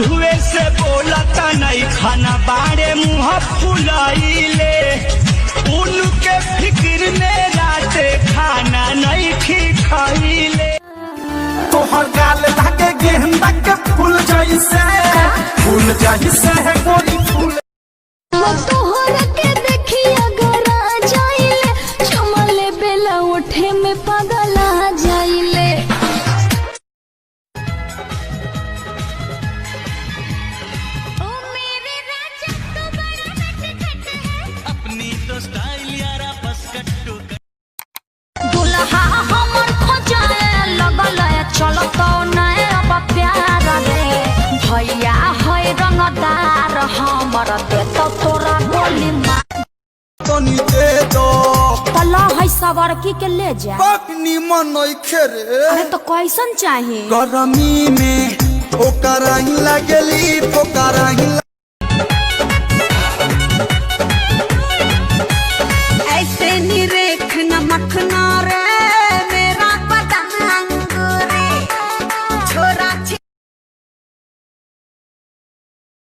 कालुए से बोलता नहीं खाना बाड़े मुँह फुलाइले उनके फिक्र में राते खाना नहीं खाइले। तोहर गाल लागे गेंदा के फूल जैसे है गोरी फूल। तोहर के देखी अगर आ जाइले चमले बेला उठे में पागल आ जाइले। ओ मेरे राजा तो बड़ा नटखट है अपनी तो स्टाइल यारा बस कट्टू दुल्हा हमर खोजाए लगल चलो तो नए अब प्यार रे भैया है रंगदार हमर दे तो तोरा गोली मार तनी दे दो तला है सवारकी के ले जा पत्नी मन खेरे। अरे तो कैसन चाहिए गरमी में ओकरा ही लगेली